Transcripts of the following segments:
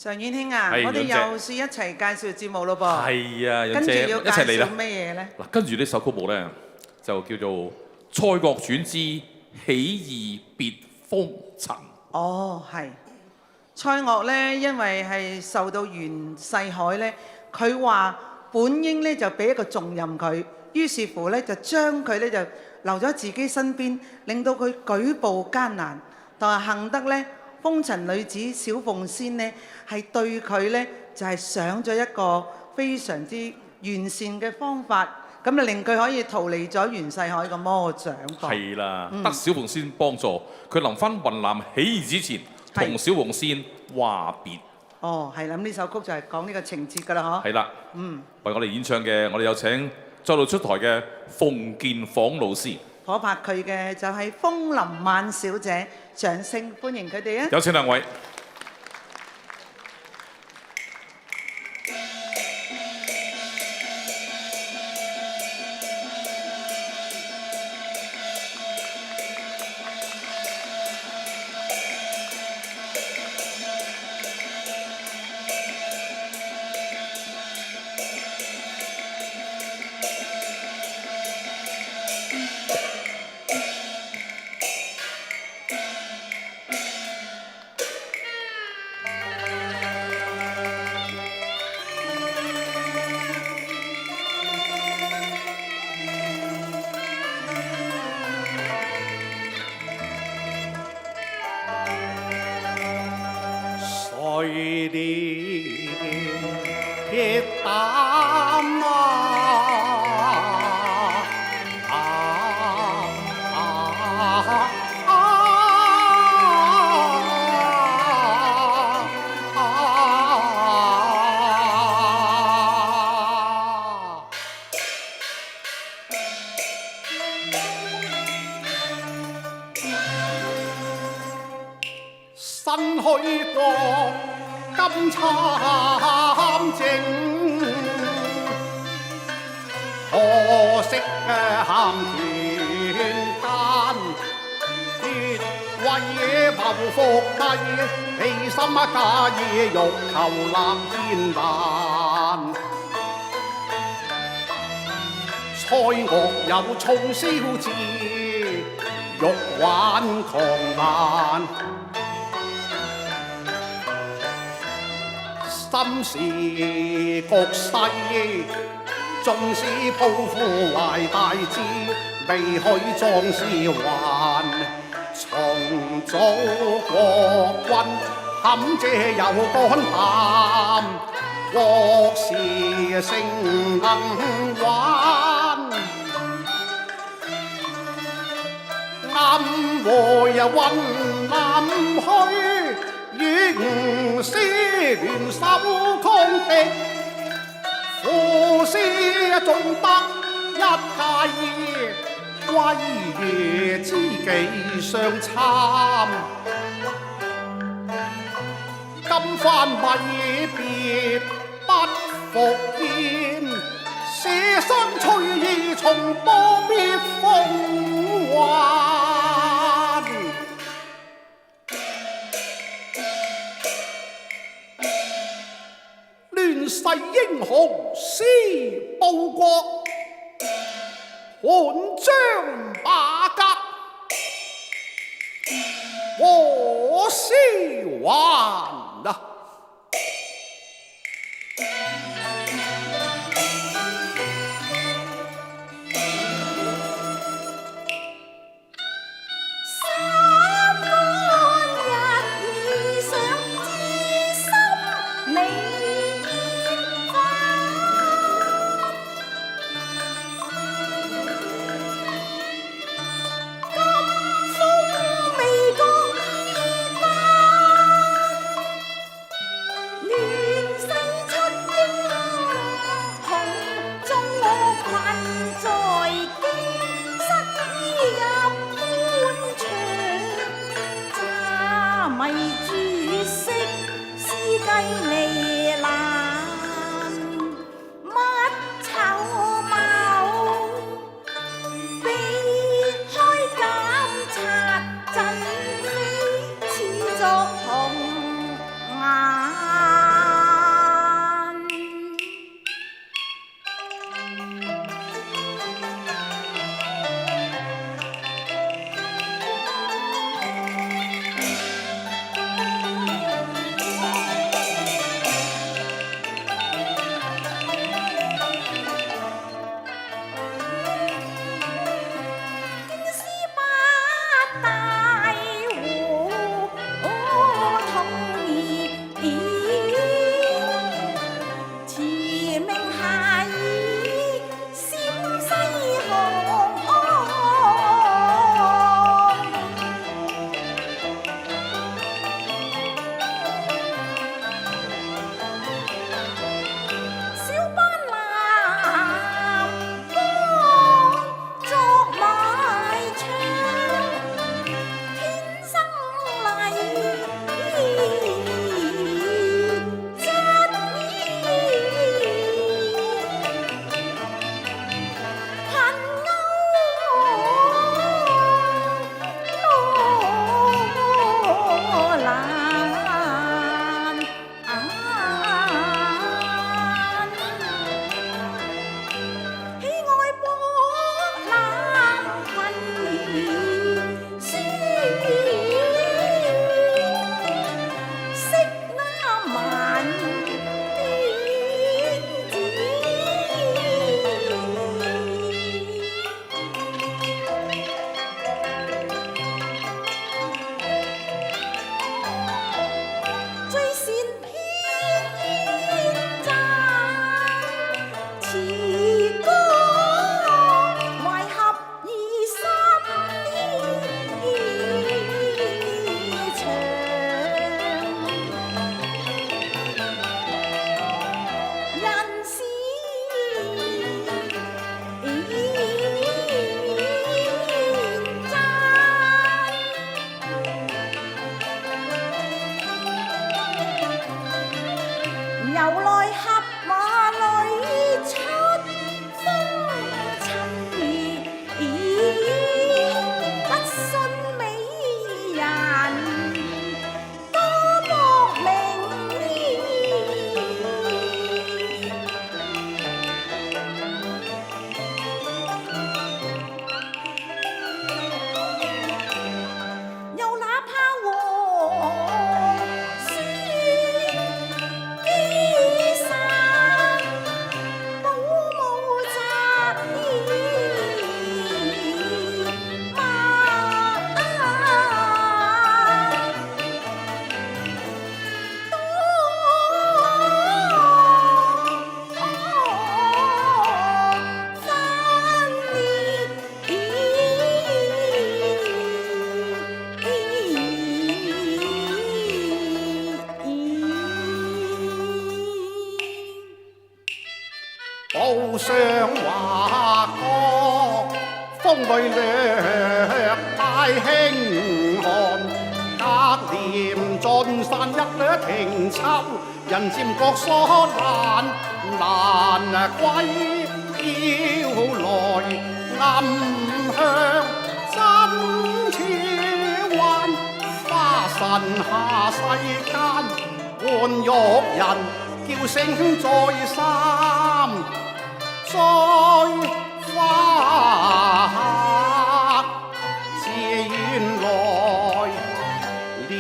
常遠兄啊，我哋又試一齊介紹節目咯噃。係啊，跟住要介紹咩嘢咧？嗱，跟住呢首曲目咧就叫做《蔡鍔傳之起義別風塵》。哦，係。蔡鍔咧，因為係受到袁世凱咧，佢話本應咧就俾一個重任佢，於是乎咧就將佢咧就留咗自己身邊，令到佢舉步艱難。但係幸得咧，風塵女子小鳳仙呢，係對佢呢，就係想咗一個非常之完善嘅方法，咁就令佢可以逃離咗袁世凱嘅魔掌。係啦，得小鳳仙幫助，佢臨翻雲南起義之前，同小鳳仙話別。哦，係啦，咁呢首曲就係講呢個情節㗎啦，嗬。係啦，為我哋演唱嘅，我哋有請再度出台嘅馮建訪老師。夥拍佢嘅就係風林萬小姐，掌聲歡迎佢哋啊！有請兩位。誰憐鐵膽身虛過金參正，可惜鹹田間，為謀復帝，犧心假意欲求立天難。蔡鍔有衝霄志，欲挽狂瀾。心事局勢，縱使抱負懷大志，未許壯士還。重組國軍，堪借有肝膽，國事成能還。暗回雲南去，與吳師聯手抗敵，父師仲得一介，歸夜知己相參。今番米別不復見，捨身隨意重播別風華。亂世英雄思報國，盤章把格，何時還啊！作紅顏。步上華閣，風裏略帶輕寒。隔簾盡散一庭秋，人漸覺疏懶難歸。飄來暗香真似幻，花神下世間，換玉人叫聲再三，再花自原來連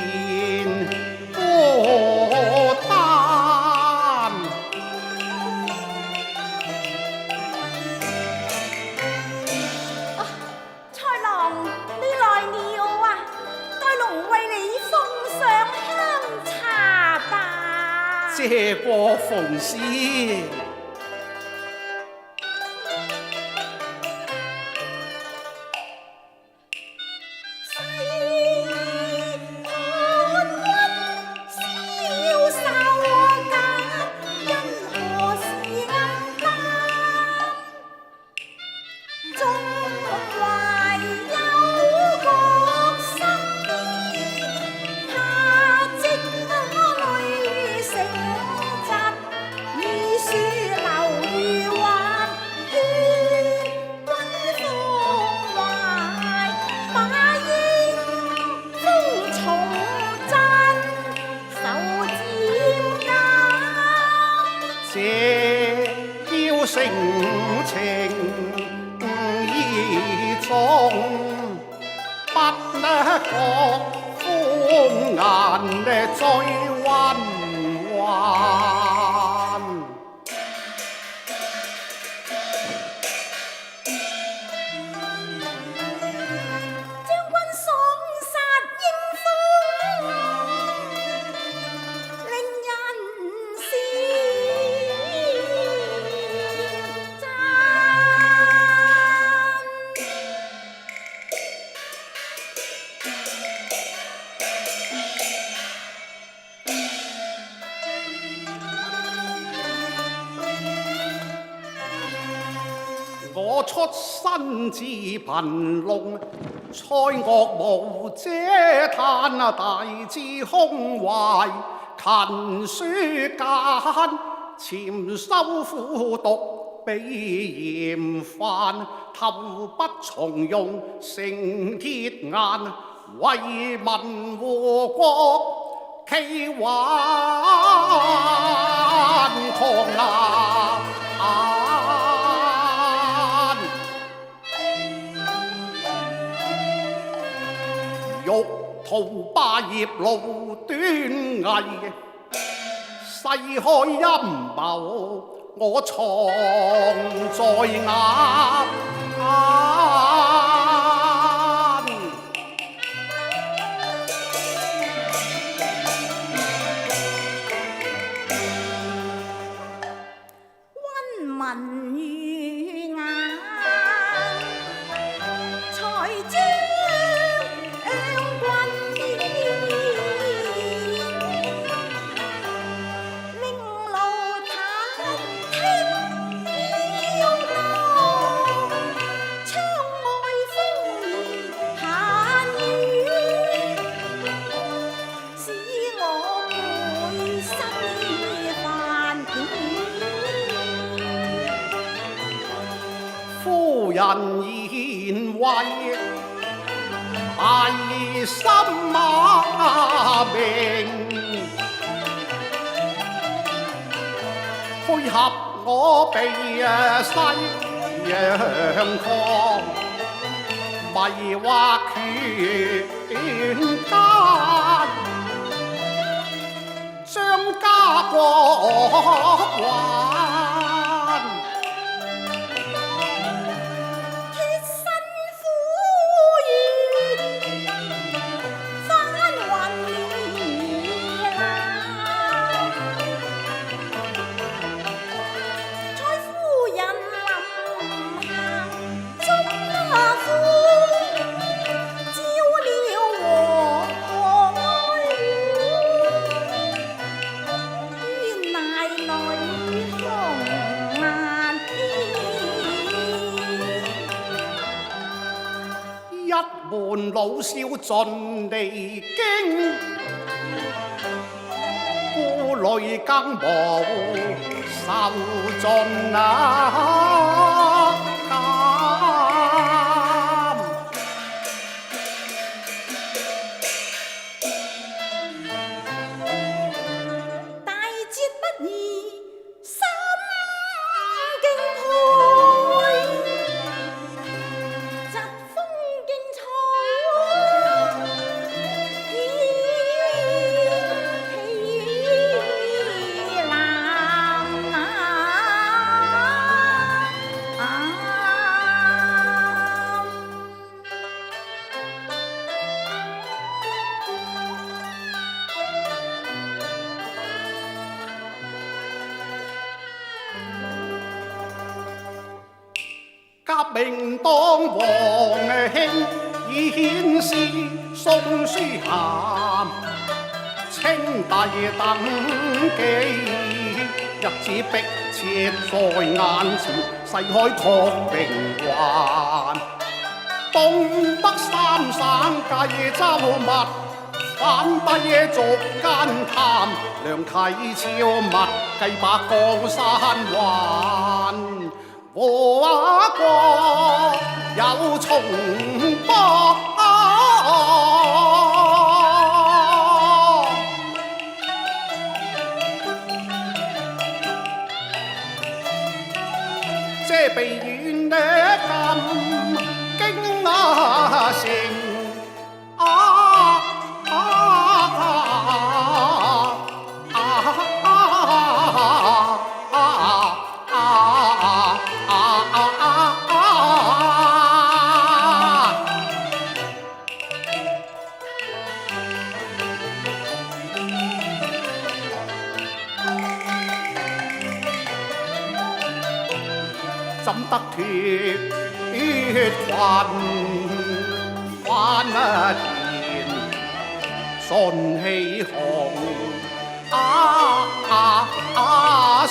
孤單。蔡郎你來了啊！待龍為你奉上香茶吧。謝過鳳仙。性情意重，不覺歡顏最溫婉。將軍爽殺英風，令人羨讚。我出身自貧農，才樂無嗟嘆，大志胸懷，勤書間，潛修苦讀比嚴範，頭不從容成鐵眼，為民護國企挽狂瀾。欲圖霸業路端倪，細開陰謀我藏在眼。溫文儒雅，才將夫人賢惠，大心馬明，配合我避西洋狂，迷惑權奸，張家國還。來滿老少盡離經，顧慮更無受盡啊！大節不宜心敬佩，疾風勁草喜南革命當皇興，以顯示宋書函，清帝登基，日子迫切在眼前，世海托平還。東北三省計州密，反帝逐奸貪，梁啟超密計把江山還。我國有重邦，這被遠的咁驚啊成怎得脱困翻田順氣紅是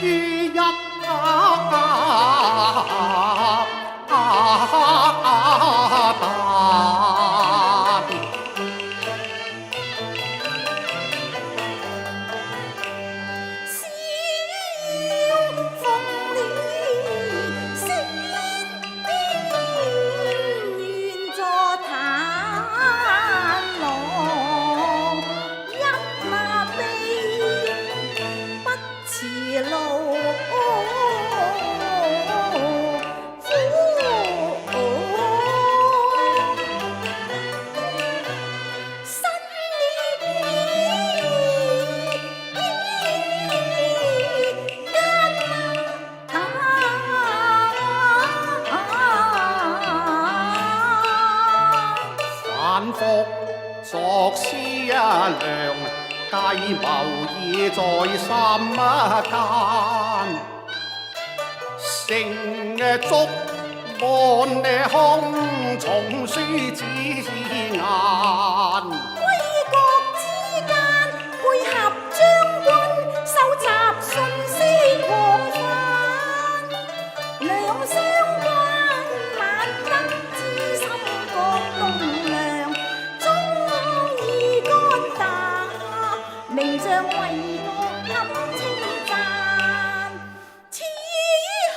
於一反覆作思量，計謀已在心間。成竹滿空，重書之眼。歸國之間，配合將軍，收集信息廣泛，兩相關，萬得知心覺棟梁，忠義肝膽，名將為國堪稱讚。此去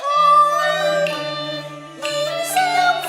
現相分。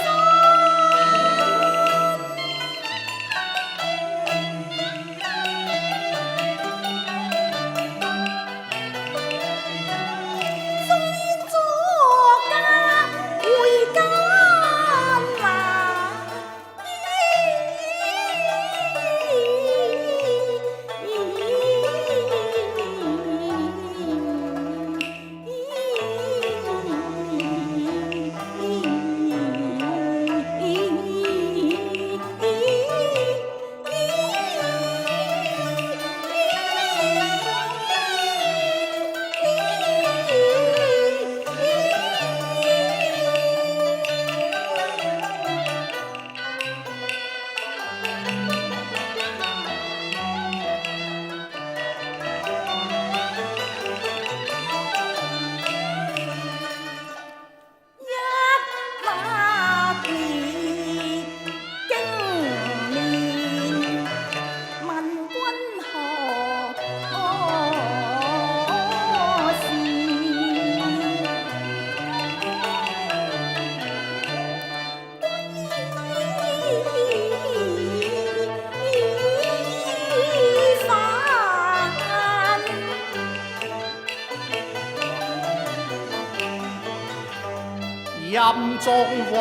任重和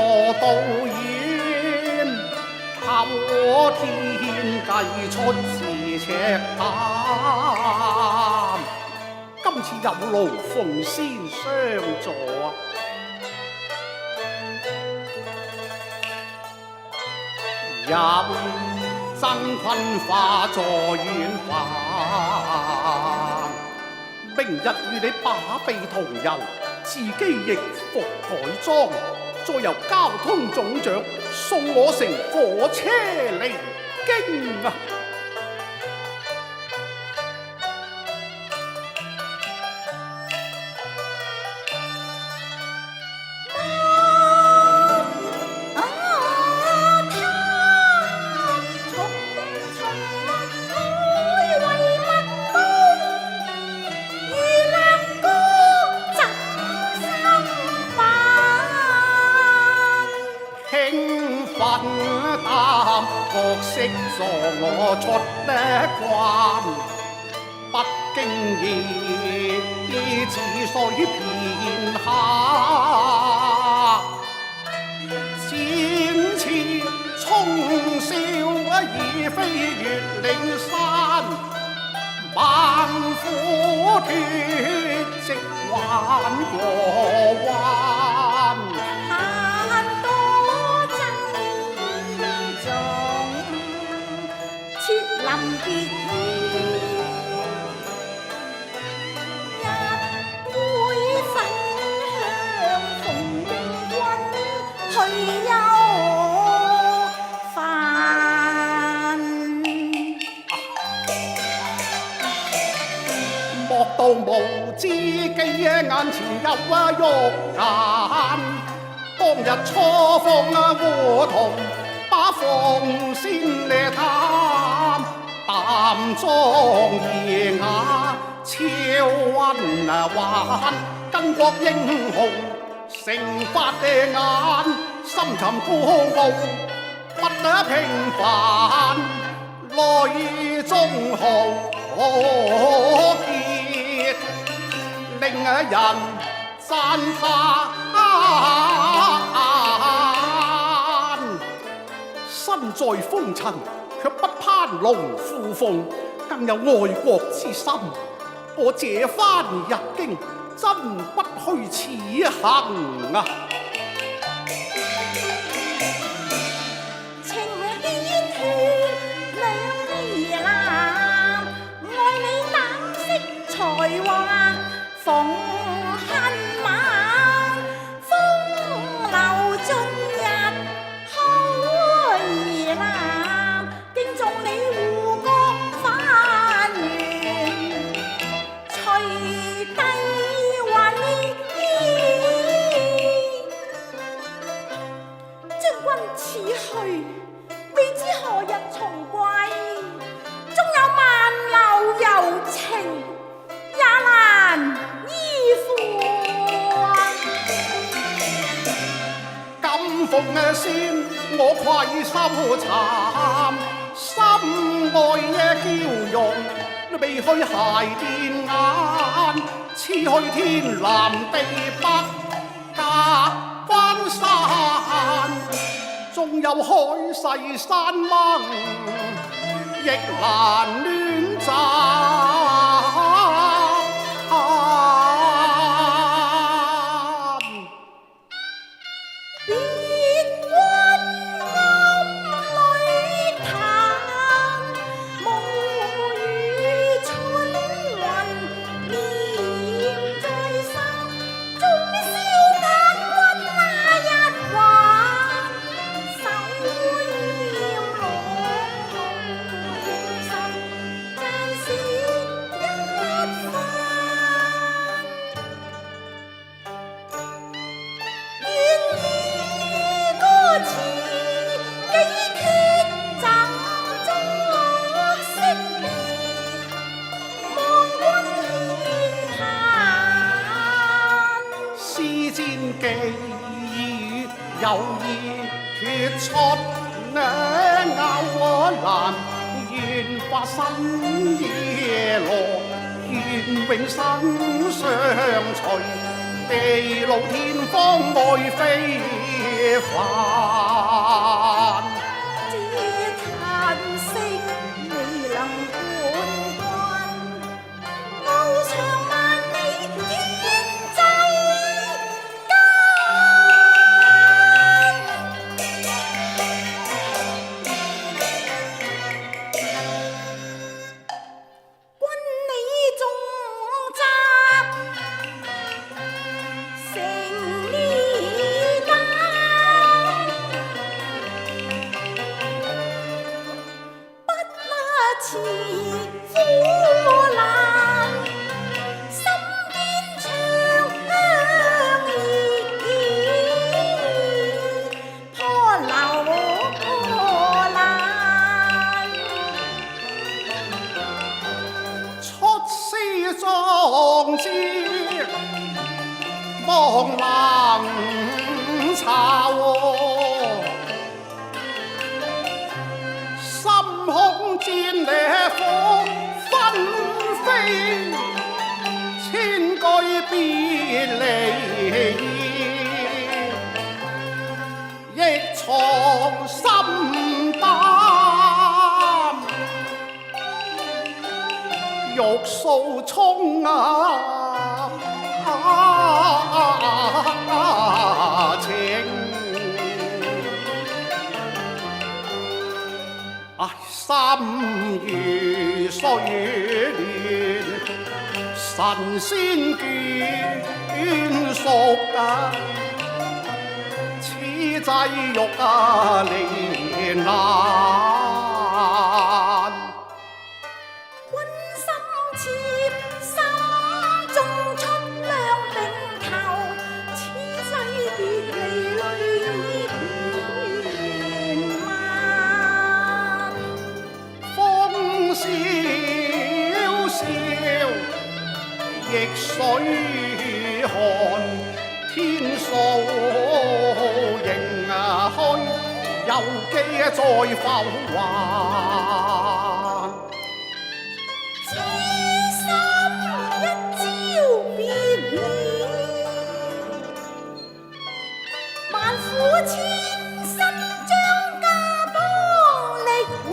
導演，透天計出自赤膽。今次有勞鳳仙相助啊！有曾坤化作遠帆，明日與你把臂同遊，自己亦服改裝，再由交通總長送我乘火車離京啊！角色助我出呢關，不經意似水片下，展翅衝霄已飛越嶺山，猛虎脫直彎過彎。臨別意，一杯粉香奉英君去休飯。莫道無知己眼前有玉眼，當日初訪和同把鳳仙呢探。淡妝兒雅，超溫婉，巾幗英雄，成發眼，深沉孤傲，不得平凡，淚中豪傑，令人讚歎。身在風塵，卻不攀龍附鳳，更有愛國之心。我這番入京，真不虛此行啊！情牽血兩離難，愛你膽識才華逢恨晚，風流盡日好兒男，敬重你護國翻原，隨帝還將軍此去，未知何日重歸，終有萬流柔情也難依附。金鳳仙，我愧羞慚，心愛嬌容，未去孩電眼，痴去天南地北隔關山，縱有海誓山盟，亦難戀讚。寄語有意決出勾欄，願化身夜羅，願永生相隨。地老天荒愛非凡。只嘆息未能伴君，翱翔萬里天際間。君你重責成列間，不辭苦難，心堅長義，破流破難。出師壯志望能巢，心空戰烈火紛飛，千句別離，亦藏心膽。玉素衝情，心如水暖，神仙眷屬此際欲離難。君心切，心中出兩定頭，此世別離淚已斷漫。風蕭蕭，逆水寒，天數仍虛，有機再浮還。此心一朝別離，萬苦千辛將家邦力還。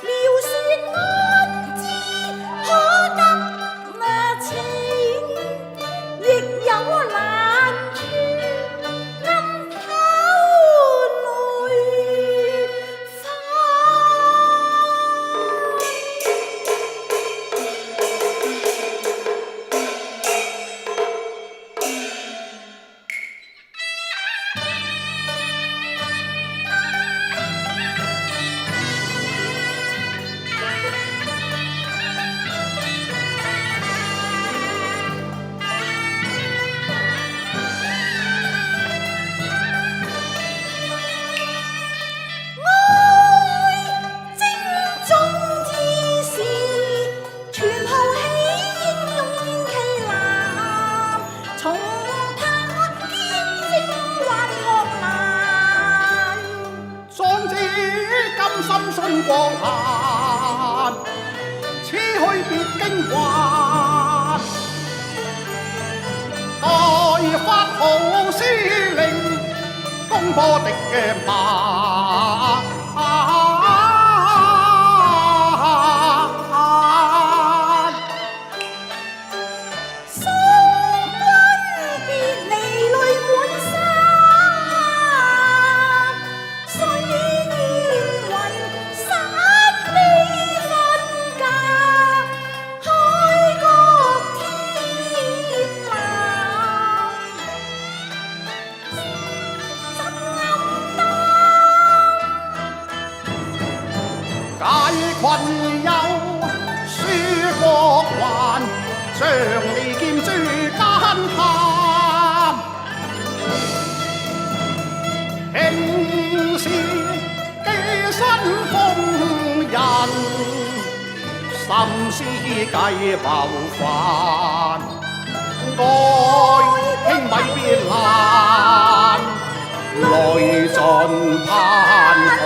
描說安置可得情，亦有難處暗透淚心信光限，此去別經還。待發號施令，攻破敵嘅馬。困憂輸國還，將利劍諸奸貪。輕視寄身風人，心思計謀反。愛輕米必爛，淚盡盼寒。